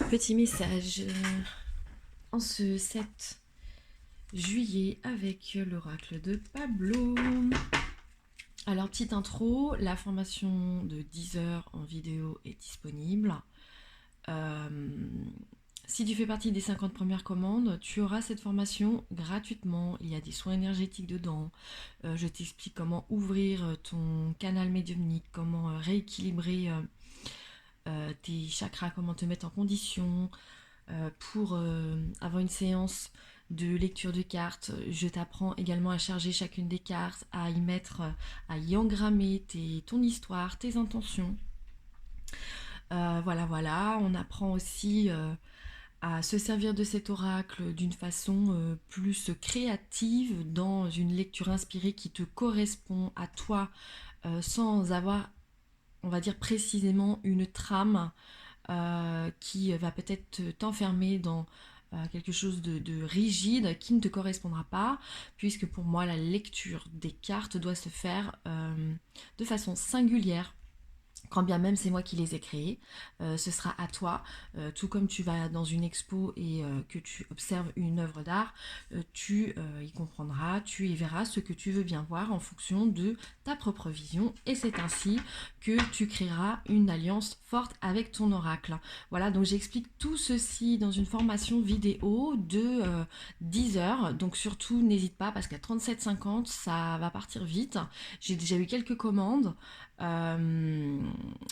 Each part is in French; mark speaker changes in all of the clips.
Speaker 1: Petit message en ce 7 juillet avec l'oracle de Pablo. Alors, petite intro, la formation de 10 heures en vidéo est disponible. Si tu fais partie des 50 premières commandes, tu auras cette formation gratuitement. Il y a des soins énergétiques dedans. Je t'explique comment ouvrir ton canal médiumnique, comment rééquilibrer tes chakras, comment te mettre en condition pour avoir une séance de lecture de cartes. Je t'apprends également à charger chacune des cartes, à y mettre, à y engrammer ton histoire, tes intentions. Voilà. On apprend aussi à se servir de cet oracle d'une façon plus créative dans une lecture inspirée qui te correspond à toi sans avoir, on va dire précisément, une trame qui va peut-être t'enfermer dans quelque chose de rigide qui ne te correspondra pas, puisque pour moi la lecture des cartes doit se faire de façon singulière. Quand bien même c'est moi qui les ai créées, ce sera à toi. Tout comme tu vas dans une expo et que tu observes une œuvre d'art, tu y comprendras, tu y verras ce que tu veux bien voir en fonction de ta propre vision. Et c'est ainsi que tu créeras une alliance forte avec ton oracle. Voilà, donc j'explique tout ceci dans une formation vidéo de 10 heures. Donc surtout, n'hésite pas parce qu'à 37,50, ça va partir vite. J'ai déjà eu quelques commandes.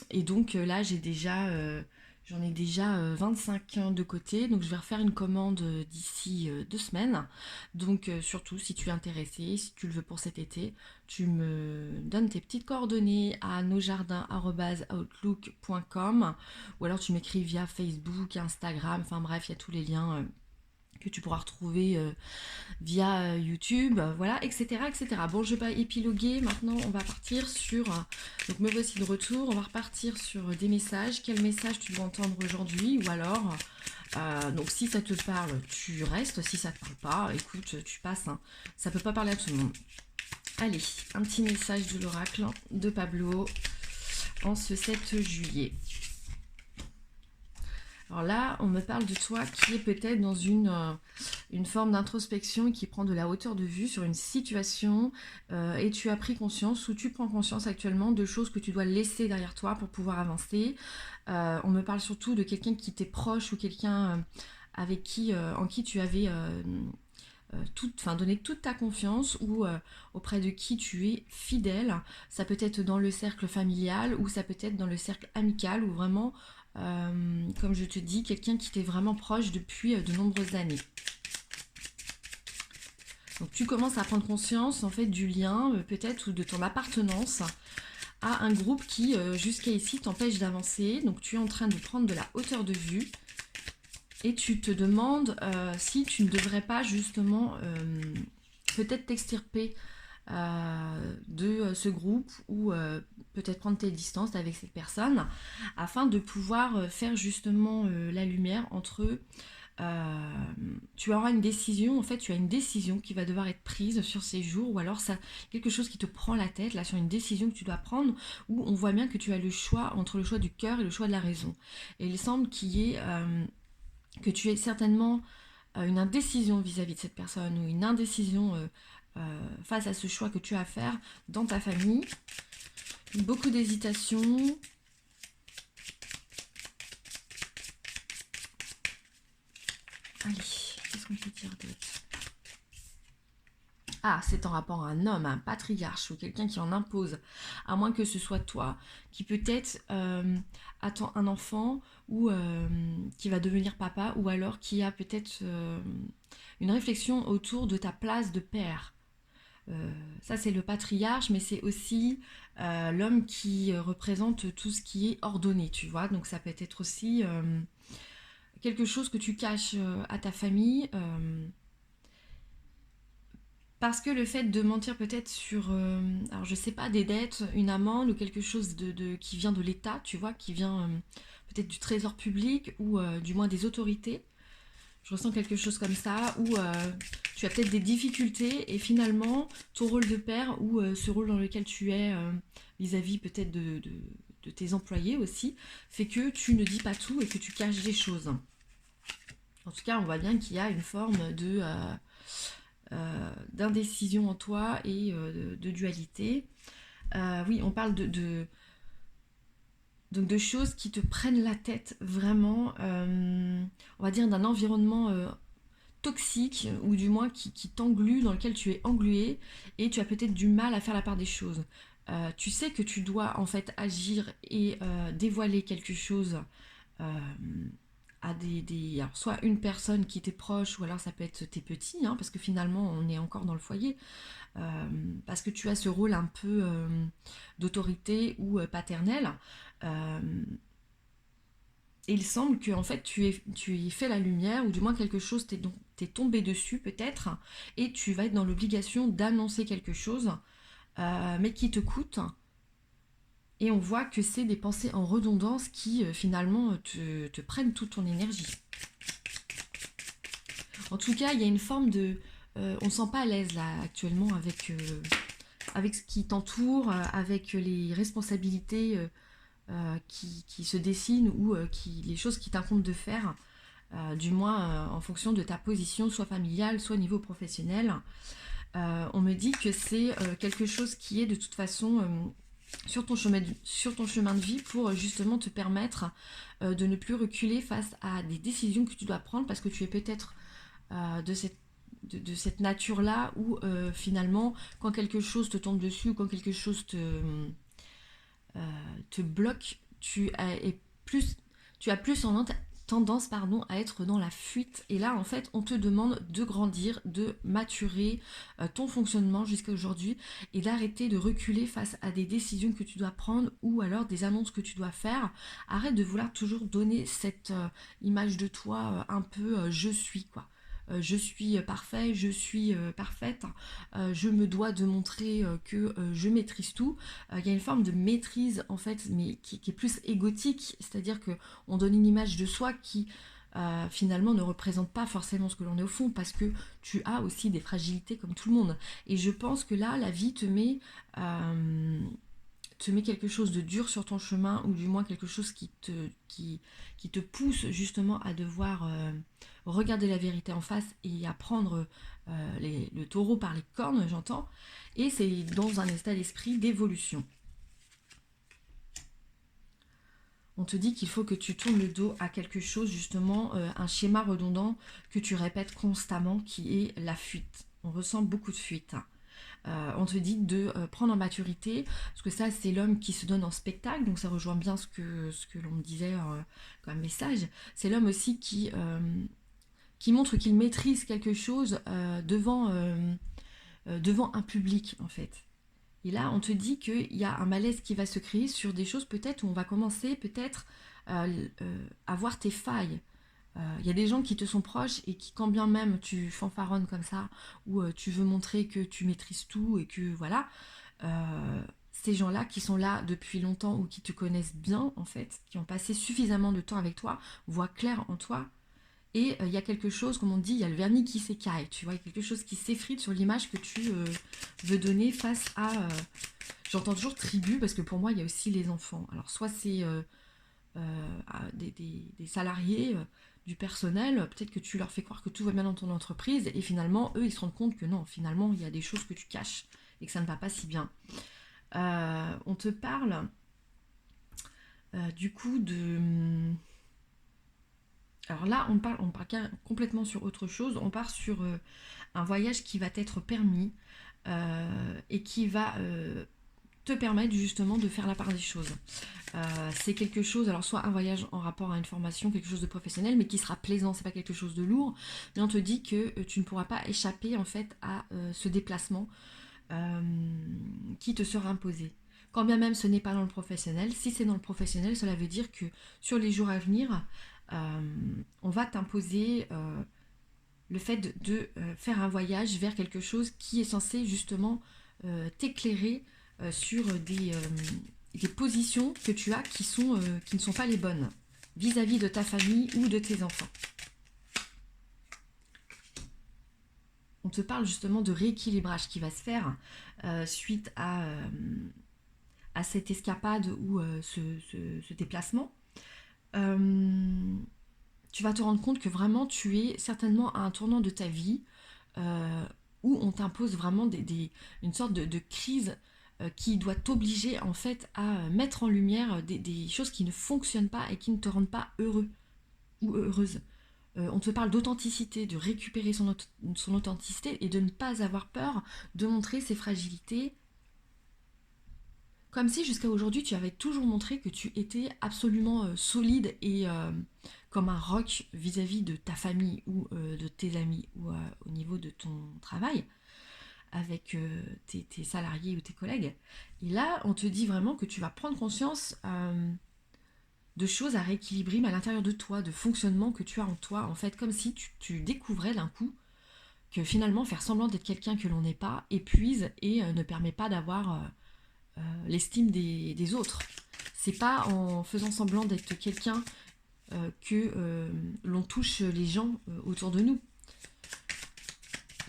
Speaker 1: Et donc là j'en ai déjà 25 de côté, donc je vais refaire une commande d'ici 2 semaines. Donc surtout si tu es intéressé, si tu le veux pour cet été, tu me donnes tes petites coordonnées à nosjardins@outlook.com ou alors tu m'écris via Facebook, Instagram, enfin bref, il y a tous les liens que tu pourras retrouver via YouTube, voilà, etc. Bon, je vais pas épiloguer, maintenant on va partir sur, donc me voici de retour, on va repartir sur des messages. Quel message tu dois entendre aujourd'hui, ou alors, donc si ça te parle, tu restes, si ça te parle pas, écoute, tu passes, hein. Ça peut pas parler à tout le monde. Allez, un petit message de l'oracle de Pablo en ce 7 juillet. Alors là, on me parle de toi qui est peut-être dans une forme d'introspection et qui prend de la hauteur de vue sur une situation et tu as pris conscience ou tu prends conscience actuellement de choses que tu dois laisser derrière toi pour pouvoir avancer. On me parle surtout de quelqu'un qui t'est proche ou quelqu'un avec qui, en qui tu avais donné toute ta confiance ou auprès de qui tu es fidèle. Ça peut être dans le cercle familial ou ça peut être dans le cercle amical ou vraiment comme je te dis, quelqu'un qui t'est vraiment proche depuis de nombreuses années. Donc tu commences à prendre conscience en fait du lien peut-être ou de ton appartenance à un groupe qui jusqu'à ici t'empêche d'avancer. Donc tu es en train de prendre de la hauteur de vue et tu te demandes si tu ne devrais pas justement peut-être t'extirper de ce groupe ou peut-être prendre tes distances avec cette personne afin de pouvoir faire justement la lumière entre eux. Tu auras une décision, en fait tu as une décision qui va devoir être prise sur ces jours, ou alors ça quelque chose qui te prend la tête là sur une décision que tu dois prendre, où on voit bien que tu as le choix entre le choix du cœur et le choix de la raison. Et il semble qu'il y ait que tu aies certainement une indécision vis-à-vis de cette personne, ou une indécision face à ce choix que tu as à faire dans ta famille. Beaucoup d'hésitation. Allez, qu'est-ce qu'on peut dire d'autre? Ah, c'est en rapport à un homme, un patriarche ou quelqu'un qui en impose, à moins que ce soit toi, qui peut-être attend un enfant ou qui va devenir papa, ou alors qui a peut-être une réflexion autour de ta place de père. Ça c'est le patriarche, mais c'est aussi l'homme qui représente tout ce qui est ordonné, tu vois. Donc ça peut être aussi quelque chose que tu caches à ta famille, parce que le fait de mentir peut-être sur, alors je sais pas, des dettes, une amende ou quelque chose qui vient de l'État, tu vois, qui vient peut-être du trésor public ou du moins des autorités. Je ressens quelque chose comme ça, où tu as peut-être des difficultés et finalement ton rôle de père ou ce rôle dans lequel tu es vis-à-vis peut-être de de tes employés aussi, fait que tu ne dis pas tout et que tu caches des choses. En tout cas, on voit bien qu'il y a une forme d'indécision en toi et de dualité. Oui, on parle donc de choses qui te prennent la tête vraiment, on va dire d'un environnement toxique, ou du moins qui t'englue, dans lequel tu es englué, et tu as peut-être du mal à faire la part des choses. Tu sais que tu dois en fait agir et dévoiler quelque chose euh, à alors soit une personne qui t'est proche, ou alors ça peut être tes petits, hein, parce que finalement on est encore dans le foyer, parce que tu as ce rôle un peu d'autorité ou paternel. Euh, et il semble que en fait tu y fait la lumière, ou du moins quelque chose t'est tombé dessus peut-être, et tu vas être dans l'obligation d'annoncer quelque chose, mais qui te coûte. Et on voit que c'est des pensées en redondance qui finalement te prennent toute ton énergie. En tout cas, il y a une forme de... on ne se sent pas à l'aise là actuellement avec ce qui t'entoure, avec les responsabilités qui se dessinent, ou les choses qui t'incombent de faire, du moins en fonction de ta position, soit familiale, soit au niveau professionnel. On me dit que c'est quelque chose qui est de toute façon sur ton chemin de vie, pour justement te permettre de ne plus reculer face à des décisions que tu dois prendre, parce que tu es peut-être de cette nature-là où finalement, quand quelque chose te tombe dessus, ou quand quelque chose te bloque, tu as plus tendance à être dans la fuite. Et là, en fait, on te demande de grandir, de maturer ton fonctionnement jusqu'à aujourd'hui, et d'arrêter de reculer face à des décisions que tu dois prendre, ou alors des annonces que tu dois faire. Arrête de vouloir toujours donner cette image de toi un peu je suis, quoi. Je suis parfait, je suis parfaite, je me dois de montrer que je maîtrise tout. Il y a une forme de maîtrise en fait, mais qui est plus égotique, c'est-à-dire que on donne une image de soi qui finalement ne représente pas forcément ce que l'on est au fond, parce que tu as aussi des fragilités comme tout le monde. Et je pense que là, la vie te met quelque chose de dur sur ton chemin, ou du moins quelque chose qui te pousse justement à devoir regarder la vérité en face, et à prendre le taureau par les cornes, j'entends. Et c'est dans un état d'esprit d'évolution. On te dit qu'il faut que tu tournes le dos à quelque chose, justement, un schéma redondant que tu répètes constamment, qui est la fuite. On ressent beaucoup de fuite. On te dit de prendre en maturité, parce que ça, c'est l'homme qui se donne en spectacle, donc ça rejoint bien ce que l'on me disait comme message. C'est l'homme aussi qui montre qu'il maîtrise quelque chose devant un public, en fait. Et là, on te dit qu'il y a un malaise qui va se créer sur des choses peut-être où on va commencer peut-être à voir tes failles. Il y a des gens qui te sont proches, et qui, quand bien même tu fanfaronnes comme ça, ou tu veux montrer que tu maîtrises tout, et que voilà, ces gens-là qui sont là depuis longtemps, ou qui te connaissent bien en fait, qui ont passé suffisamment de temps avec toi, voient clair en toi. Et il y a quelque chose, comme on dit, il y a le vernis qui s'écaille, tu vois, il y a quelque chose qui s'effrite sur l'image que tu veux donner face à... j'entends toujours tribu, parce que pour moi, il y a aussi les enfants. Alors, soit c'est des salariés, du personnel, peut-être que tu leur fais croire que tout va bien dans ton entreprise, et finalement, eux, ils se rendent compte que non, finalement, il y a des choses que tu caches, et que ça ne va pas si bien. On te parle, du coup, de... Alors là, on part complètement sur autre chose. On part sur un voyage qui va t'être permis, et qui va te permettre justement de faire la part des choses. C'est quelque chose, alors soit un voyage en rapport à une formation, quelque chose de professionnel, mais qui sera plaisant, c'est pas quelque chose de lourd, mais on te dit que tu ne pourras pas échapper en fait à ce déplacement euh, qui te sera imposé. Quand bien même ce n'est pas dans le professionnel, si c'est dans le professionnel, cela veut dire que sur les jours à venir, on va t'imposer le fait de faire un voyage vers quelque chose qui est censé justement t'éclairer sur des positions que tu as qui ne sont pas les bonnes vis-à-vis de ta famille ou de tes enfants. On te parle justement de rééquilibrage qui va se faire suite à à cette escapade ou ce déplacement, euh, tu vas te rendre compte que vraiment tu es certainement à un tournant de ta vie euh, où on t'impose vraiment une sorte de crise qui doit t'obliger en fait à mettre en lumière des choses qui ne fonctionnent pas et qui ne te rendent pas heureux ou heureuse. On te parle d'authenticité, de récupérer son authenticité et de ne pas avoir peur de montrer ses fragilités, comme si jusqu'à aujourd'hui tu avais toujours montré que tu étais absolument solide et comme un roc vis-à-vis de ta famille ou de tes amis ou au niveau de ton travail avec tes salariés ou tes collègues. Et là, on te dit vraiment que tu vas prendre conscience de choses à rééquilibrer mais à l'intérieur de toi, de fonctionnement que tu as en toi, en fait, comme si tu découvrais d'un coup que finalement faire semblant d'être quelqu'un que l'on n'est pas épuise et ne permet pas d'avoir l'estime des autres. C'est pas en faisant semblant d'être quelqu'un que l'on touche les gens autour de nous.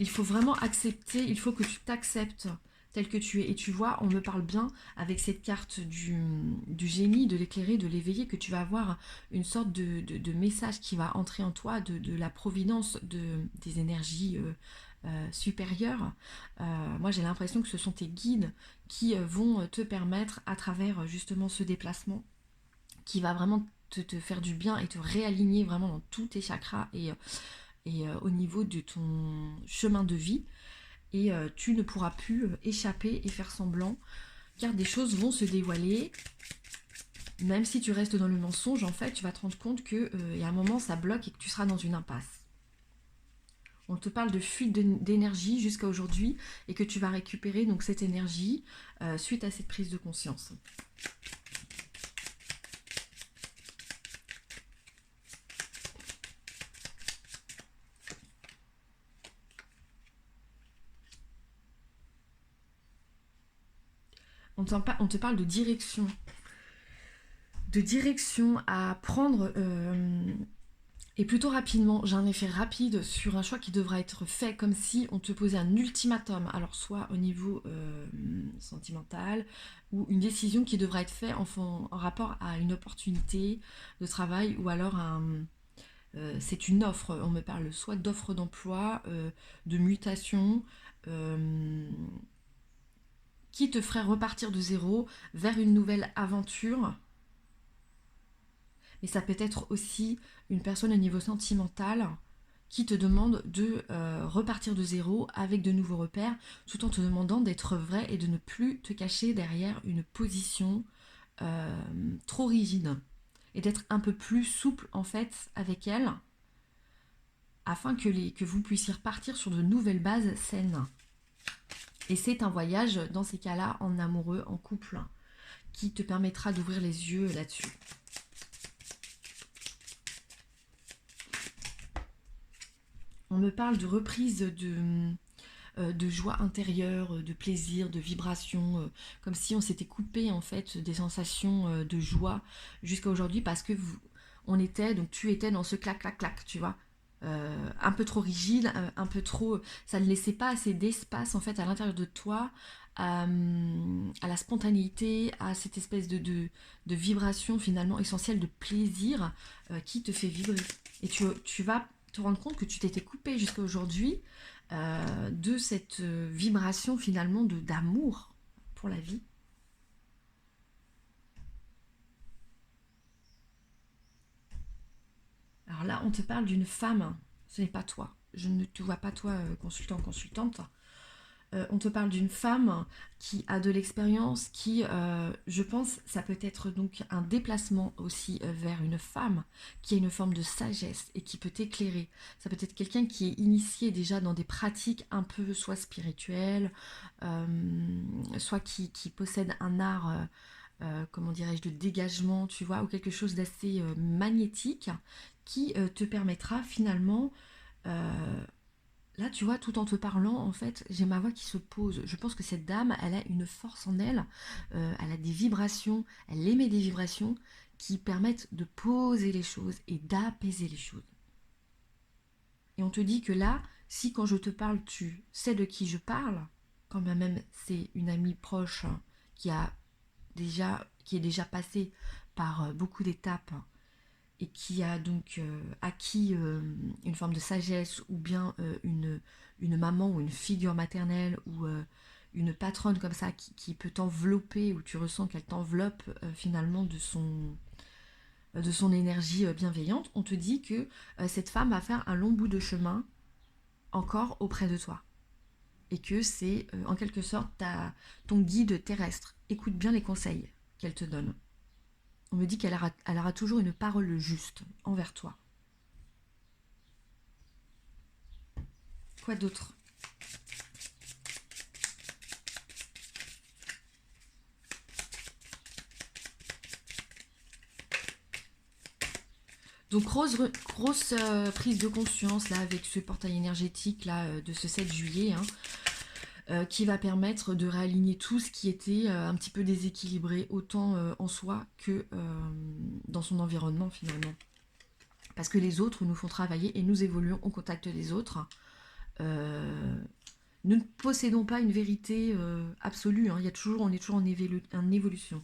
Speaker 1: Il faut vraiment accepter, il faut que tu t'acceptes tel que tu es. Et tu vois, on me parle bien avec cette carte du génie, de l'éclairé, de l'éveillé, que tu vas avoir une sorte de message qui va entrer en toi, de la providence des énergies supérieures. Moi, j'ai l'impression que ce sont tes guides qui vont te permettre, à travers justement ce déplacement, qui va vraiment te faire du bien et te réaligner vraiment dans tous tes chakras et au niveau de ton chemin de vie, et tu ne pourras plus échapper et faire semblant, car des choses vont se dévoiler. Même si tu restes dans le mensonge, en fait, tu vas te rendre compte que y a un moment, ça bloque et que tu seras dans une impasse. On te parle de fuite d'énergie jusqu'à aujourd'hui et que tu vas récupérer donc cette énergie suite à cette prise de conscience. On te parle de direction à prendre et plutôt rapidement. J'ai un effet rapide sur un choix qui devra être fait, comme si on te posait un ultimatum, alors soit au niveau sentimental ou une décision qui devra être faite en rapport à une opportunité de travail ou alors c'est une offre. On me parle soit d'offre d'emploi, de mutation, euh, qui te ferait repartir de zéro vers une nouvelle aventure. Mais ça peut être aussi une personne au niveau sentimental qui te demande de repartir de zéro avec de nouveaux repères, tout en te demandant d'être vrai et de ne plus te cacher derrière une position trop rigide. Et d'être un peu plus souple en fait avec elle, afin que vous puissiez repartir sur de nouvelles bases saines. Et c'est un voyage, dans ces cas-là, en amoureux, en couple, qui te permettra d'ouvrir les yeux là-dessus. On me parle de reprise de joie intérieure, de plaisir, de vibration, comme si on s'était coupé en fait des sensations de joie jusqu'à aujourd'hui parce que on était, donc tu étais dans ce clac clac clac, tu vois. Un peu trop rigide, un peu trop, ça ne laissait pas assez d'espace en fait à l'intérieur de toi, à la spontanéité, à cette espèce de vibration finalement essentielle de plaisir qui te fait vibrer. Et tu vas te rendre compte que tu t'étais coupé jusqu'à aujourd'hui de cette vibration finalement d'amour pour la vie. Alors là, on te parle d'une femme, ce n'est pas toi. Je ne te vois pas toi, consultant, consultante. On te parle d'une femme qui a de l'expérience, qui, je pense, ça peut être donc un déplacement aussi vers une femme qui a une forme de sagesse et qui peut t'éclairer. Ça peut être quelqu'un qui est initié déjà dans des pratiques un peu soit spirituelles, soit qui possède un art, comment dirais-je, de dégagement, tu vois, ou quelque chose d'assez magnétique qui te permettra finalement là, tu vois, tout en te parlant, en fait, j'ai ma voix qui se pose. Je pense que cette dame, elle a une force en elle, elle a des vibrations, elle émet des vibrations qui permettent de poser les choses et d'apaiser les choses. Et on te dit que là, si quand je te parle, tu sais de qui je parle, quand bien même c'est une amie proche qui a qui est déjà passé par beaucoup d'étapes et qui a donc acquis une forme de sagesse ou bien une maman ou une figure maternelle ou une patronne comme ça qui peut t'envelopper ou tu ressens qu'elle t'enveloppe finalement de son énergie bienveillante, on te dit que cette femme va faire un long bout de chemin encore auprès de toi. Et que c'est en quelque sorte ton guide terrestre. Écoute bien les conseils qu'elle te donne. On me dit elle aura toujours une parole juste envers toi. Quoi d'autre? Donc grosse prise de conscience là avec ce portail énergétique là de ce 7 juillet qui va permettre de réaligner tout ce qui était un petit peu déséquilibré autant en soi que dans son environnement finalement. Parce que les autres nous font travailler et nous évoluons au contact des autres. Nous ne possédons pas une vérité absolue, hein. On est toujours en évolution.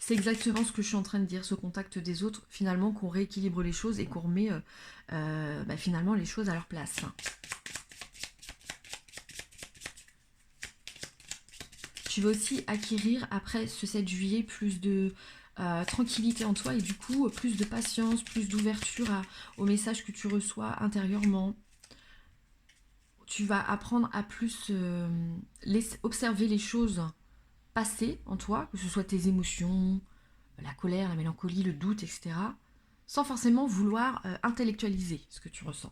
Speaker 1: C'est exactement ce que je suis en train de dire, ce contact des autres, finalement, qu'on rééquilibre les choses et qu'on remet finalement les choses à leur place. Tu vas aussi acquérir, après ce 7 juillet, plus de tranquillité en toi et du coup, plus de patience, plus d'ouverture aux messages que tu reçois intérieurement. Tu vas apprendre à plus observer les choses passer en toi, que ce soit tes émotions, la colère, la mélancolie, le doute, etc., sans forcément vouloir intellectualiser ce que tu ressens.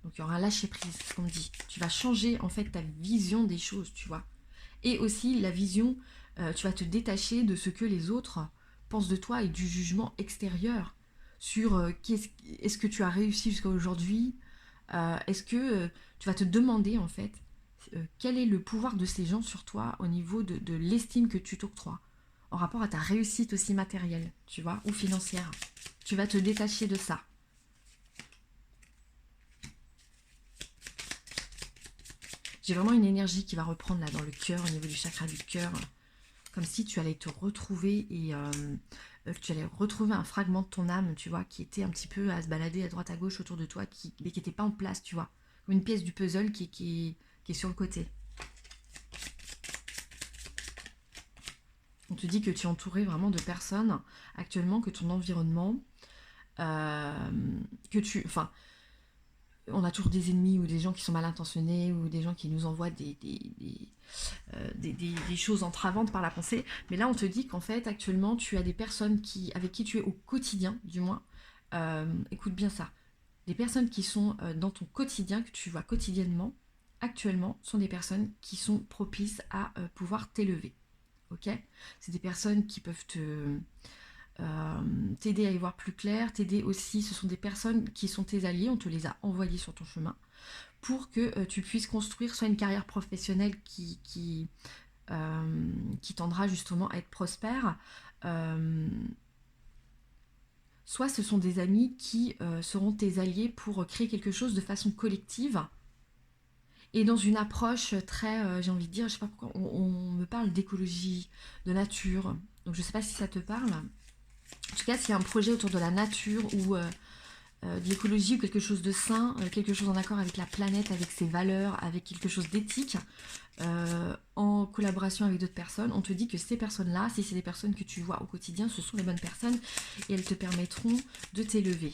Speaker 1: Donc il y aura un lâcher prise, comme dit. Tu vas changer en fait ta vision des choses, tu vois. Et aussi la vision, tu vas te détacher de ce que les autres pensent de toi et du jugement extérieur sur est-ce que tu as réussi jusqu'à aujourd'hui, est-ce que tu vas te demander en fait quel est le pouvoir de ces gens sur toi au niveau de l'estime que tu t'octroies, en rapport à ta réussite aussi matérielle, tu vois, ou financière. Tu vas te détacher de ça. J'ai vraiment une énergie qui va reprendre là dans le cœur, au niveau du chakra du cœur, comme si tu allais te retrouver et que tu allais retrouver un fragment de ton âme, tu vois, qui était un petit peu à se balader à droite à gauche autour de toi, mais qui n'était pas en place, tu vois. Comme une pièce du puzzle qui est sur le côté. On te dit que tu es entouré vraiment de personnes actuellement, que ton environnement, enfin, on a toujours des ennemis ou des gens qui sont mal intentionnés ou des gens qui nous envoient des choses entravantes par la pensée. Mais là, on te dit qu'en fait, actuellement, tu as des personnes avec qui tu es au quotidien, du moins. Écoute bien ça. Les personnes qui sont dans ton quotidien, que tu vois quotidiennement, actuellement, sont des personnes qui sont propices à pouvoir t'élever. Ok ? C'est des personnes qui peuvent t'aider à y voir plus clair, t'aider aussi, ce sont des personnes qui sont tes alliés, on te les a envoyés sur ton chemin, pour que tu puisses construire soit une carrière professionnelle qui tendra justement à être prospère, soit ce sont des amis qui seront tes alliés pour créer quelque chose de façon collective, et dans une approche très, j'ai envie de dire, je sais pas pourquoi, on me parle d'écologie, de nature, donc je sais pas si ça te parle. En tout cas, s'il y a un projet autour de la nature ou de l'écologie ou quelque chose de sain, quelque chose en accord avec la planète, avec ses valeurs, avec quelque chose d'éthique, en collaboration avec d'autres personnes, on te dit que ces personnes-là, si c'est des personnes que tu vois au quotidien, ce sont les bonnes personnes et elles te permettront de t'élever.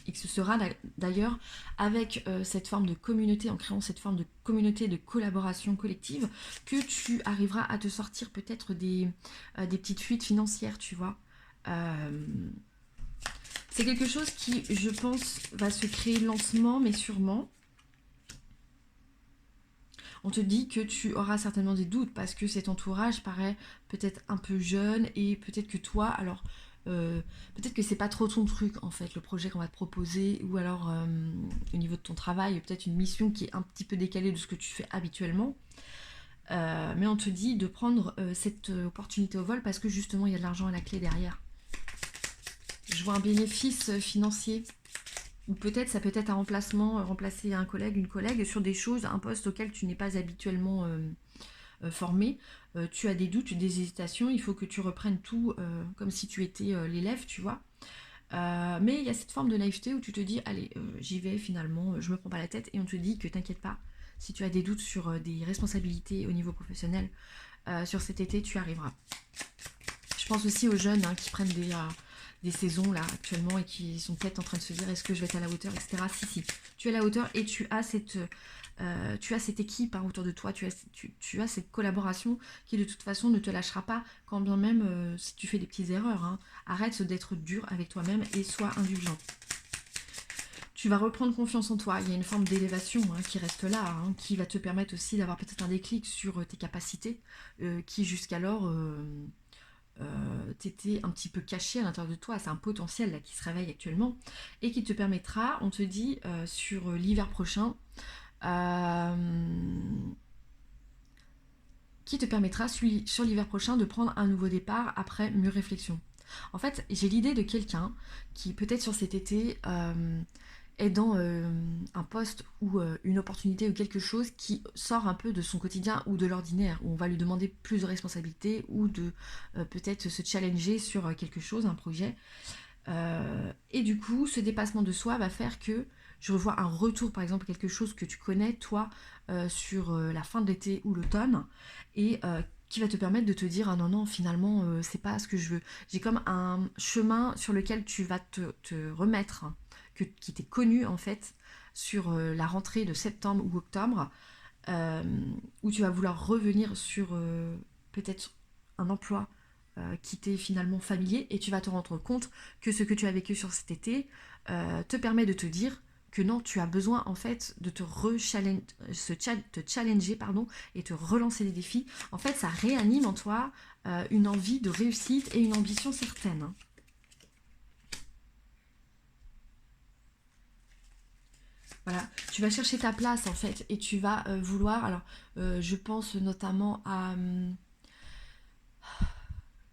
Speaker 1: Et que ce sera d'ailleurs avec cette forme de communauté, en créant cette forme de communauté de collaboration collective, que tu arriveras à te sortir peut-être des petites fuites financières, tu vois. C'est quelque chose qui, je pense, va se créer lentement, mais sûrement. On te dit que tu auras certainement des doutes parce que cet entourage paraît peut-être un peu jeune et peut-être que toi, alors... peut-être que c'est pas trop ton truc en fait, le projet qu'on va te proposer, ou alors au niveau de ton travail, peut-être une mission qui est un petit peu décalée de ce que tu fais habituellement. Mais on te dit de prendre cette opportunité au vol parce que justement il y a de l'argent à la clé derrière. Je vois un bénéfice financier Ou peut-être ça peut être un remplacement, remplacer un collègue, une collègue sur des choses, un poste auquel tu n'es pas habituellement formé. Tu as des doutes, des hésitations, il faut que tu reprennes tout comme si tu étais l'élève, tu vois. Mais il y a cette forme de naïveté où tu te dis, allez, j'y vais finalement, je me prends pas la tête, et on te dit que t'inquiète pas, si tu as des doutes sur des responsabilités au niveau professionnel, sur cet été, tu arriveras. Je pense aussi aux jeunes qui prennent des saisons là actuellement et qui sont peut-être en train de se dire est-ce que je vais être à la hauteur, etc. Si, si, tu es à la hauteur et tu as cette équipe autour de toi, tu as cette collaboration qui de toute façon ne te lâchera pas, quand bien même si tu fais des petites erreurs. Arrête d'être dur avec toi-même et sois indulgent. Tu vas reprendre confiance en toi, il y a une forme d'élévation qui reste là, qui va te permettre aussi d'avoir peut-être un déclic sur tes capacités, qui jusqu'alors t'étais un petit peu caché à l'intérieur de toi, c'est un potentiel là qui se réveille actuellement, et qui te permettra, on te dit, sur l'hiver prochain, euh, qui te permettra sur l'hiver prochain de prendre un nouveau départ après mûre réflexion. En fait, j'ai l'idée de quelqu'un qui peut-être sur cet été est dans un poste ou une opportunité ou quelque chose qui sort un peu de son quotidien ou de l'ordinaire, où on va lui demander plus de responsabilités ou de peut-être se challenger sur quelque chose, un projet. Et du coup, ce dépassement de soi va faire que je revois un retour, par exemple, quelque chose que tu connais, toi, sur la fin de l'été ou l'automne, et qui va te permettre de te dire, ah non, non, finalement, c'est pas ce que je veux. J'ai comme un chemin sur lequel tu vas te remettre, qui t'est connu, en fait, sur la rentrée de septembre ou octobre, euh, où tu vas vouloir revenir sur peut-être un emploi qui t'est finalement familier, et tu vas te rendre compte que ce que tu as vécu sur cet été te permet de te dire que non, tu as besoin en fait de te challenger pardon, et te relancer des défis. En fait, ça réanime en toi une envie de réussite et une ambition certaine. Voilà, tu vas chercher ta place en fait et tu vas vouloir. Alors, je pense notamment à.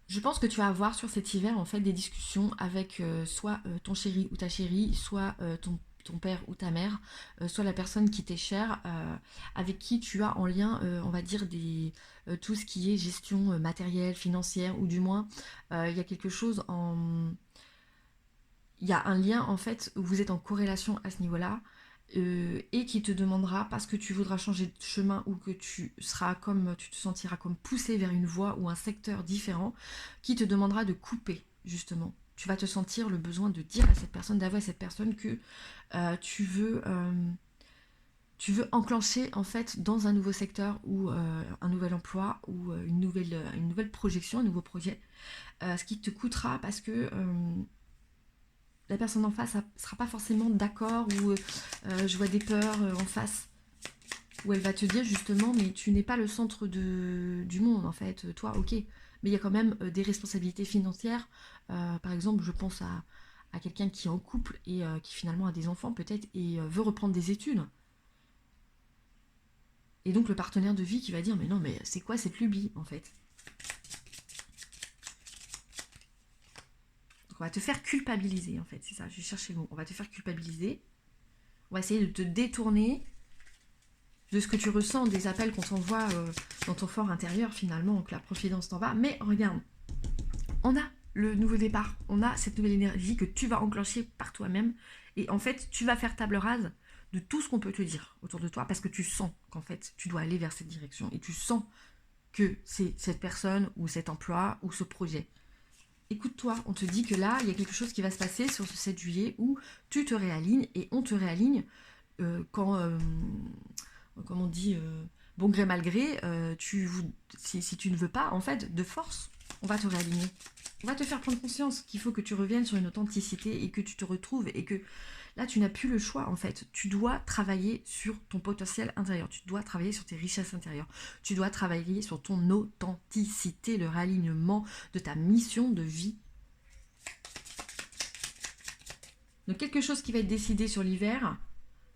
Speaker 1: Je pense que tu vas avoir sur cet hiver en fait des discussions avec soit ton chéri ou ta chérie, soit ton père ou ta mère, soit la personne qui t'est chère, avec qui tu as en lien, on va dire, tout ce qui est gestion matérielle, financière, ou du moins, il y a quelque chose en. Il y a un lien en fait où vous êtes en corrélation à ce niveau-là, et qui te demandera, parce que tu voudras changer de chemin ou que tu te sentiras comme poussé vers une voie ou un secteur différent, qui te demandera de couper justement. Tu vas te sentir le besoin de dire à cette personne, d'avouer à cette personne que tu veux enclencher en fait dans un nouveau secteur ou un nouvel emploi ou une nouvelle projection, un nouveau projet, ce qui te coûtera parce que la personne en face ne sera pas forcément d'accord, ou je vois des peurs en face où elle va te dire justement mais tu n'es pas le centre du monde en fait, toi ok, mais il y a quand même des responsabilités financières. Par exemple, je pense à quelqu'un qui est en couple et qui finalement a des enfants peut-être et veut reprendre des études. Et donc le partenaire de vie qui va dire mais non mais c'est quoi cette lubie en fait. Donc on va te faire culpabiliser en fait, c'est ça, je vais chercher le mot. On va te faire culpabiliser, on va essayer de te détourner de ce que tu ressens, des appels qu'on t'envoie dans ton fort intérieur finalement, que la providence t'en va. Mais regarde, on a le nouveau départ, on a cette nouvelle énergie que tu vas enclencher par toi-même, et en fait tu vas faire table rase de tout ce qu'on peut te dire autour de toi, parce que tu sens qu'en fait tu dois aller vers cette direction, et tu sens que c'est cette personne ou cet emploi ou ce projet. Écoute-toi, on te dit que là, il y a quelque chose qui va se passer sur ce 7 juillet où tu te réalignes, et on te réaligne quand, comme on dit, bon gré mal gré, si tu ne veux pas, en fait, de force, on va te réaligner. On va te faire prendre conscience qu'il faut que tu reviennes sur une authenticité et que tu te retrouves, et que là, tu n'as plus le choix, en fait. Tu dois travailler sur ton potentiel intérieur, tu dois travailler sur tes richesses intérieures, tu dois travailler sur ton authenticité, le réalignement de ta mission de vie. Donc quelque chose qui va être décidé sur l'hiver,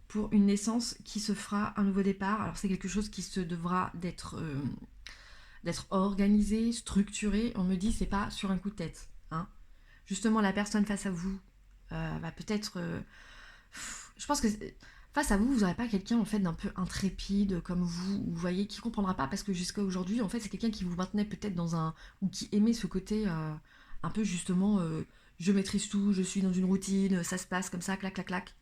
Speaker 1: pour une naissance qui se fera un nouveau départ. Alors c'est quelque chose qui se devra d'être organisé, structuré. On me dit c'est pas sur un coup de tête. Justement, la personne face à vous va peut-être Je pense que face à vous, vous n'aurez pas quelqu'un en fait d'un peu intrépide comme vous voyez, qui comprendra pas parce que jusqu'à aujourd'hui, en fait, c'est quelqu'un qui vous maintenait peut-être dans un ou qui aimait ce côté un peu justement, je maîtrise tout, je suis dans une routine, ça se passe comme ça, clac, clac, clac.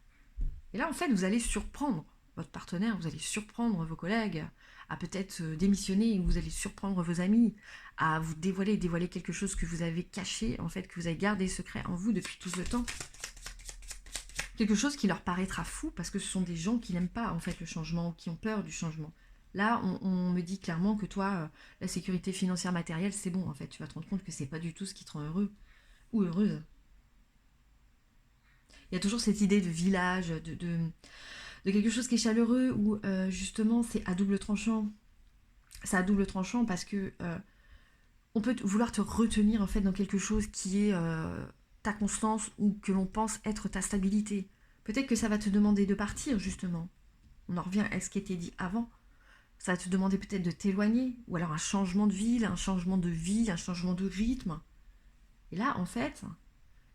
Speaker 1: Et là, en fait, vous allez surprendre votre partenaire, vous allez surprendre vos collègues, à peut-être démissionner, vous allez surprendre vos amis, à vous dévoiler quelque chose que vous avez caché, en fait, que vous avez gardé secret en vous depuis tout ce temps. Quelque chose qui leur paraîtra fou parce que ce sont des gens qui n'aiment pas en fait le changement ou qui ont peur du changement. Là, on me dit clairement que toi, la sécurité financière matérielle, c'est bon en fait. Tu vas te rendre compte que c'est pas du tout ce qui te rend heureux ou heureuse. Il y a toujours cette idée de village, de quelque chose qui est chaleureux où justement c'est à double tranchant. C'est à double tranchant parce que on peut vouloir te retenir en fait dans quelque chose qui est ta constance ou que l'on pense être ta stabilité. Peut-être que ça va te demander de partir justement. On en revient à ce qui était dit avant. Ça va te demander peut-être de t'éloigner, ou alors un changement de ville, un changement de vie, un changement de rythme. Et là, en fait,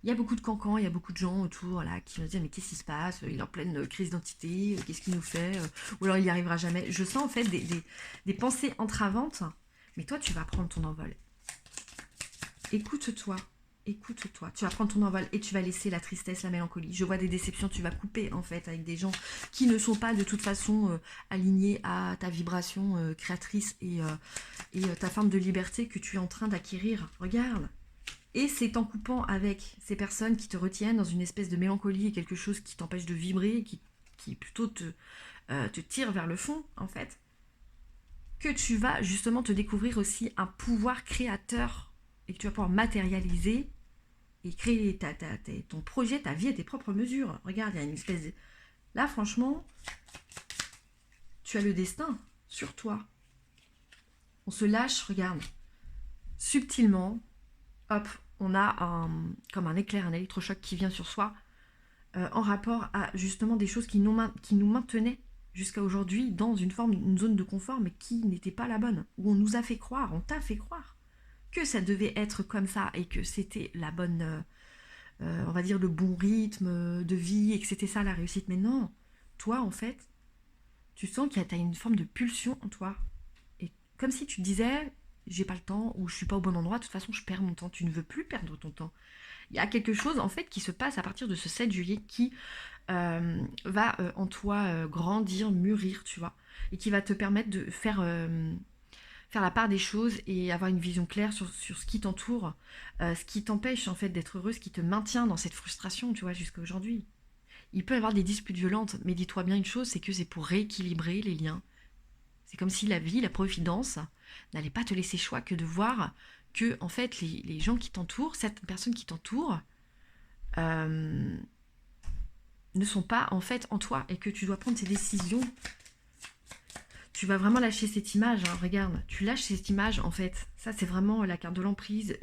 Speaker 1: il y a beaucoup de cancans, il y a beaucoup de gens autour là, qui vont se dire mais qu'est-ce qui se passe? Il est en pleine crise d'identité, qu'est-ce qu'il nous fait? Ou alors il n'y arrivera jamais. Je sens en fait des pensées entravantes, mais toi tu vas prendre ton envol. Écoute-toi, écoute-toi. Tu vas prendre ton envol et tu vas laisser la tristesse, la mélancolie. Je vois des déceptions, tu vas couper en fait avec des gens qui ne sont pas de toute façon alignés à ta vibration créatrice et ta forme de liberté que tu es en train d'acquérir. Regarde. Et c'est en coupant avec ces personnes qui te retiennent dans une espèce de mélancolie et quelque chose qui t'empêche de vibrer, qui plutôt te tire vers le fond en fait, que tu vas justement te découvrir aussi un pouvoir créateur et que tu vas pouvoir matérialiser et créer ton projet, ta vie à tes propres mesures. Regarde, il y a une espèce de... Là, franchement, tu as le destin sur toi. On se lâche, regarde, subtilement, hop, on a comme un éclair, un électrochoc qui vient sur soi, en rapport à justement des choses qui nous maintenaient jusqu'à aujourd'hui dans une zone de confort, mais qui n'était pas la bonne, où on nous a fait croire, on t'a fait croire que ça devait être comme ça et que c'était la bonne, on va dire le bon rythme de vie et que c'était ça la réussite. Mais non, toi en fait, tu sens qu'il y a une forme de pulsion en toi. Et comme si tu te disais, j'ai pas le temps ou je suis pas au bon endroit, de toute façon je perds mon temps. Tu ne veux plus perdre ton temps. Il y a quelque chose en fait qui se passe à partir de ce 7 juillet qui va en toi grandir, mûrir, tu vois, et qui va te permettre de faire la part des choses et avoir une vision claire sur ce qui t'entoure, ce qui t'empêche en fait d'être heureux, ce qui te maintient dans cette frustration, tu vois, jusqu'à aujourd'hui. Il peut y avoir des disputes violentes, mais dis-toi bien une chose, c'est que c'est pour rééquilibrer les liens. C'est comme si la vie, la providence, n'allait pas te laisser choix que de voir que, en fait, les gens qui t'entourent, certaines personnes qui t'entourent, euh, ne sont pas en fait en toi et que tu dois prendre ces décisions. Tu vas vraiment lâcher cette image, hein, regarde, tu lâches cette image en fait. Ça c'est vraiment la carte de l'emprise,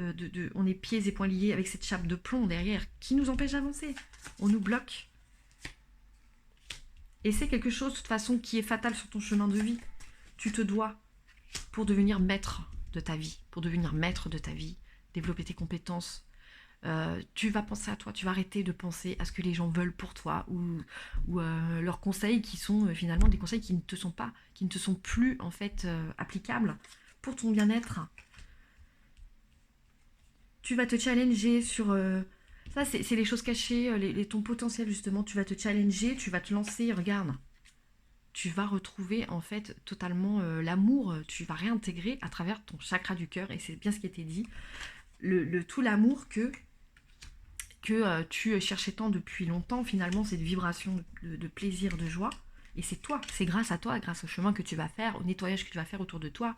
Speaker 1: on est pieds et poings liés avec cette chape de plomb derrière qui nous empêche d'avancer. On nous bloque. Et c'est quelque chose de toute façon qui est fatal sur ton chemin de vie. Tu te dois, pour devenir maître de ta vie, pour devenir maître de ta vie, développer tes compétences, tu vas penser à toi, tu vas arrêter de penser à ce que les gens veulent pour toi ou leurs conseils qui sont finalement des conseils qui ne te sont pas, qui ne te sont plus en fait applicables pour ton bien-être. Tu vas te challenger sur ça, c'est les choses cachées, ton potentiel justement. Tu vas te challenger, tu vas te lancer. Regarde, tu vas retrouver en fait totalement l'amour. Tu vas réintégrer à travers ton chakra du cœur et c'est bien ce qui était dit. Tout l'amour que tu cherchais tant depuis longtemps, finalement, cette vibration de plaisir, de joie. Et c'est toi, c'est grâce à toi, grâce au chemin que tu vas faire, au nettoyage que tu vas faire autour de toi,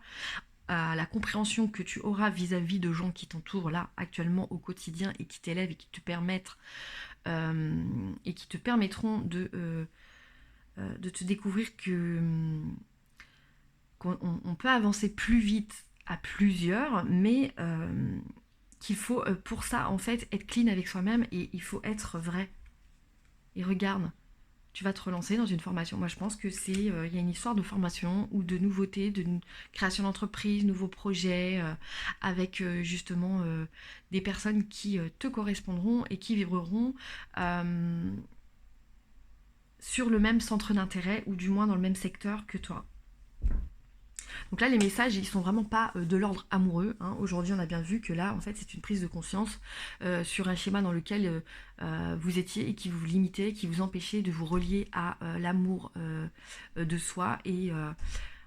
Speaker 1: à la compréhension que tu auras vis-à-vis de gens qui t'entourent là, actuellement, au quotidien, et qui t'élèvent et qui te permettent, et qui te permettront de te découvrir qu'on peut avancer plus vite à plusieurs, mais qu'il faut pour ça en fait être clean avec soi-même et il faut être vrai. Et regarde, tu vas te relancer dans une formation. Moi je pense que c'est il y a une histoire de formation ou de nouveautés, de création d'entreprise, nouveaux projets avec justement des personnes qui te correspondront et qui vibreront sur le même centre d'intérêt ou du moins dans le même secteur que toi. Donc là, les messages, ils sont vraiment pas de l'ordre amoureux, hein. Aujourd'hui, on a bien vu que là, en fait, c'est une prise de conscience sur un schéma dans lequel vous étiez et qui vous limitait, qui vous empêchait de vous relier à l'amour de soi et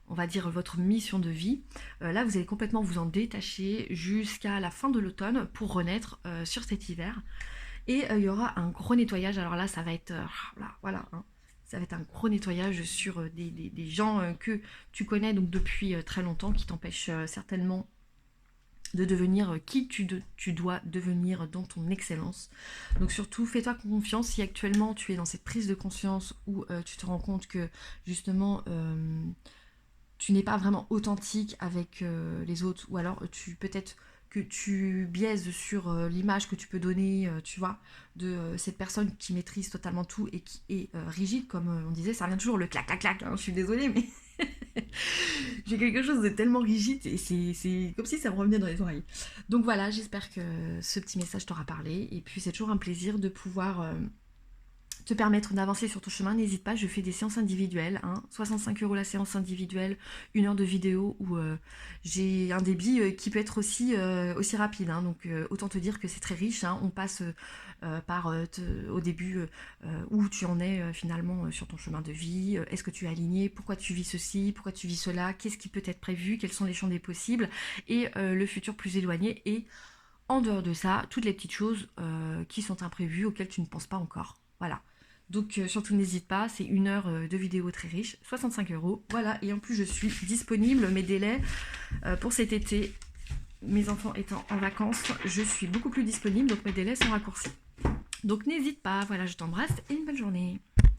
Speaker 1: on va dire votre mission de vie. Là, vous allez complètement vous en détacher jusqu'à la fin de l'automne pour renaître sur cet hiver. Et il y aura un gros nettoyage. Alors là, ça va être... voilà, hein. Ça va être un gros nettoyage sur des gens que tu connais donc depuis très longtemps, qui t'empêchent certainement de devenir qui tu dois devenir dans ton excellence. Donc surtout, fais-toi confiance. Si actuellement tu es dans cette prise de conscience où tu te rends compte que justement tu n'es pas vraiment authentique avec les autres, ou alors peut-être que tu biaises sur l'image que tu peux donner, tu vois, de cette personne qui maîtrise totalement tout et qui est rigide, comme on disait, ça revient toujours le clac clac clac, hein, je suis désolée, mais j'ai quelque chose de tellement rigide et c'est comme si ça me revenait dans les oreilles. Donc voilà, j'espère que ce petit message t'aura parlé, et puis c'est toujours un plaisir de pouvoir te permettre d'avancer sur ton chemin. N'hésite pas, je fais des séances individuelles, hein, 65 € la séance individuelle, 1 heure de vidéo où j'ai un débit qui peut être aussi rapide, hein, donc autant te dire que c'est très riche, hein. On passe par au début où tu en es finalement sur ton chemin de vie, est-ce que tu es aligné, pourquoi tu vis ceci, pourquoi tu vis cela, qu'est-ce qui peut être prévu, quels sont les champs des possibles, et le futur plus éloigné, et en dehors de ça, toutes les petites choses qui sont imprévues, auxquelles tu ne penses pas encore. Voilà. Donc surtout n'hésite pas, c'est 1 heure de vidéo très riche, 65 €. Voilà, et en plus je suis disponible, mes délais pour cet été, mes enfants étant en vacances, je suis beaucoup plus disponible, donc mes délais sont raccourcis. Donc n'hésite pas, voilà, je t'embrasse et une belle journée.